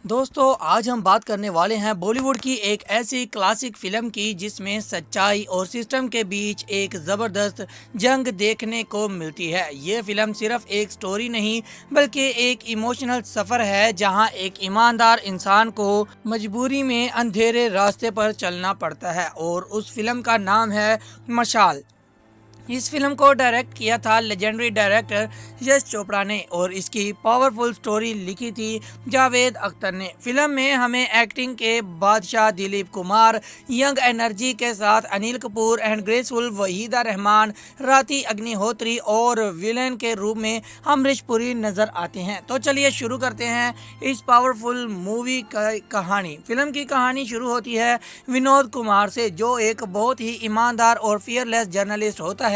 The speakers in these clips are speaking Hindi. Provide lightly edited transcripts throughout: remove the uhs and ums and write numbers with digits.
दोस्तों आज हम बात करने वाले हैं बॉलीवुड की एक ऐसी क्लासिक फिल्म की जिसमें सच्चाई और सिस्टम के बीच एक ज़बरदस्त जंग देखने को मिलती है। ये फिल्म सिर्फ एक स्टोरी नहीं बल्कि एक इमोशनल सफ़र है जहां एक ईमानदार इंसान को मजबूरी में अंधेरे रास्ते पर चलना पड़ता है और उस फिल्म का नाम है मशाल। इस फिल्म को डायरेक्ट किया था लेजेंडरी डायरेक्टर यश चोपड़ा ने और इसकी पावरफुल स्टोरी लिखी थी जावेद अख्तर ने। फिल्म में हमें एक्टिंग के बादशाह दिलीप कुमार, यंग एनर्जी के साथ अनिल कपूर एंड ग्रेसफुल वहीदा रहमान, राती अग्निहोत्री और विलेन के रूप में अमरीश पुरी नजर आते हैं। तो चलिए शुरू करते हैं इस पावरफुल मूवी का कहानी। फिल्म की कहानी शुरू होती है विनोद कुमार से, जो एक बहुत ही ईमानदार और फियरलेस जर्नलिस्ट होता है।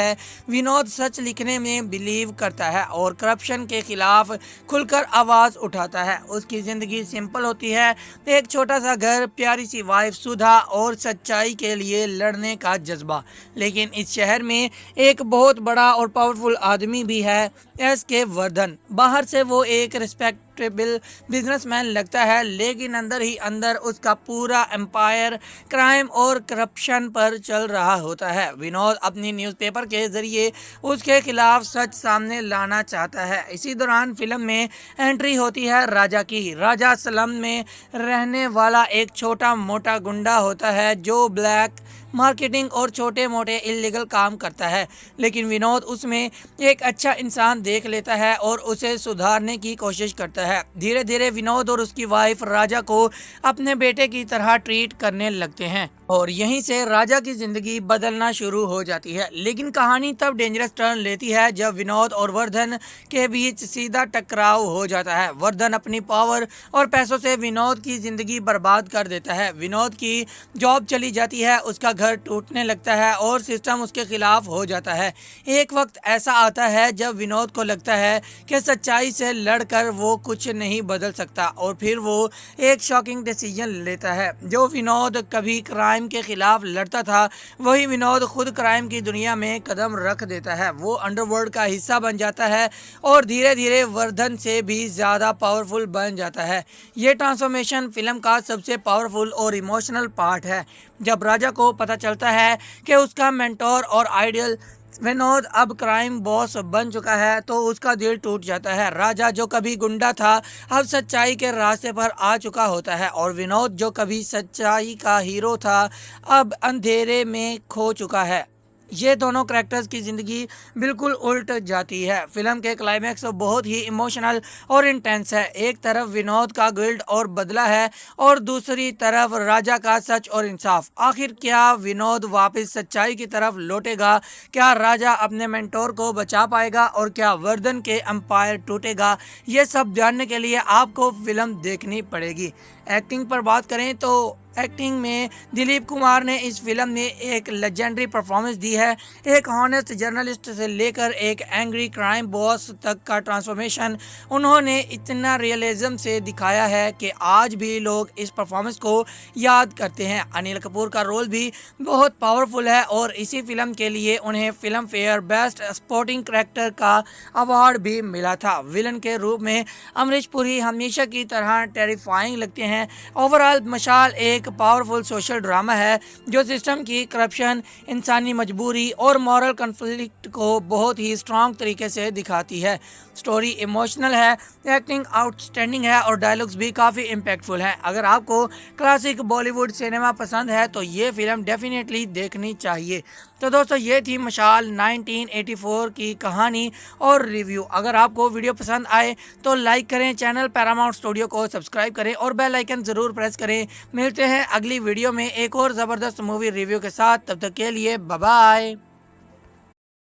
विनोद सच लिखने में बिलीव करता है और करप्शन के खिलाफ खुलकर आवाज उठाता है। उसकी जिंदगी सिंपल होती है, एक छोटा सा घर, प्यारी सी वाइफ सुधा और सच्चाई के लिए लड़ने का जज्बा। लेकिन इस शहर में एक बहुत बड़ा और पावरफुल आदमी भी है, एस.के. वर्धन। बाहर से वो एक रिस्पेक्टेबल बिजनेसमैन लगता है, लेकिन अंदर ही अंदर उसका पूरा एम्पायर क्राइम और करप्शन पर चल रहा होता है। विनोद अपनी न्यूज़पेपर के जरिए उसके खिलाफ सच सामने लाना चाहता है। इसी दौरान फिल्म में एंट्री होती है राजा की। राजा स्लम में रहने वाला एक छोटा मोटा गुंडा होता है जो ब्लैक मार्केटिंग और छोटे मोटे इलीगल काम करता है, लेकिन विनोद उसमें एक अच्छा इंसान देख लेता है और उसे सुधारने की कोशिश करता है। धीरे धीरे विनोद और उसकी वाइफ राजा को अपने बेटे की तरह ट्रीट करने लगते हैं और यहीं से राजा की जिंदगी बदलना शुरू हो जाती है। लेकिन कहानी तब डेंजरस टर्न लेती है जब विनोद और वर्धन के बीच सीधा टकराव हो जाता है। वर्धन अपनी पावर और पैसों से विनोद की जिंदगी बर्बाद कर देता है। विनोद की जॉब चली जाती है, उसका घर टूटने लगता है और सिस्टम उसके खिलाफ हो जाता है। एक वक्त ऐसा आता है जब विनोद को लगता है कि सच्चाई से लड़कर वो कुछ नहीं बदल सकता और फिर वो एक शॉकिंग डिसीजन लेता है। जो विनोद कभी क्राइम के खिलाफ लड़ता था, वही विनोद खुद क्राइम की दुनिया में कदम रख देता है। वो अंडरवर्ल्ड का हिस्सा बन जाता है और धीरे धीरे वर्धन से भी ज़्यादा पावरफुल बन जाता है। ये ट्रांसफॉर्मेशन फिल्म का सबसे पावरफुल और इमोशनल पार्ट है। जब राजा को पता चलता है कि उसका मेंटोर और आइडियल विनोद अब क्राइम बॉस बन चुका है, तो उसका दिल टूट जाता है। राजा जो कभी गुंडा था अब सच्चाई के रास्ते पर आ चुका होता है और विनोद जो कभी सच्चाई का हीरो था अब अंधेरे में खो चुका है। ये दोनों कैरेक्टर्स की ज़िंदगी बिल्कुल उल्ट जाती है। फिल्म के क्लाइमैक्स बहुत ही इमोशनल और इंटेंस है। एक तरफ विनोद का गिल्ट और बदला है और दूसरी तरफ राजा का सच और इंसाफ। आखिर क्या विनोद वापस सच्चाई की तरफ लौटेगा? क्या राजा अपने मेंटोर को बचा पाएगा और क्या वर्धन के एम्पायर टूटेगा? ये सब जानने के लिए आपको फिल्म देखनी पड़ेगी। एक्टिंग पर बात करें तो एक्टिंग में दिलीप कुमार ने इस फिल्म में एक लेजेंडरी परफॉर्मेंस दी है। एक हॉनेस्ट जर्नलिस्ट से लेकर एक एंग्री क्राइम बॉस तक का ट्रांसफॉर्मेशन उन्होंने इतना रियलिज्म से दिखाया है कि आज भी लोग इस परफॉर्मेंस को याद करते हैं। अनिल कपूर का रोल भी बहुत पावरफुल है और इसी फिल्म के लिए उन्हें film fair best supporting character का अवार्ड भी मिला था। विलन के रूप में अमरीश पुरी हमेशा की तरह टेरिफाइंग लगते हैं। ओवरऑल मशाल एक पावरफुल सोशल ड्रामा है जो सिस्टम की करप्शन, इंसानी मजबूरी और मॉरल कॉन्फ्लिक्ट को बहुत ही स्ट्रॉन्ग तरीके से दिखाती है। स्टोरी इमोशनल है, एक्टिंग आउटस्टैंडिंग है और डायलॉग्स भी काफ़ी इम्पैक्टफुल हैं। अगर आपको क्लासिक बॉलीवुड सिनेमा पसंद है तो ये फिल्म डेफिनेटली देखनी चाहिए। तो दोस्तों ये थी मशाल 1984 की कहानी और रिव्यू। अगर आपको वीडियो पसंद आए तो लाइक करें, चैनल पैरामाउंट स्टूडियो को सब्सक्राइब करें और बेल आइकन ज़रूर प्रेस करें। मिलते हैं अगली वीडियो में एक और ज़बरदस्त मूवी रिव्यू के साथ। तब तक के लिए बाय बाय।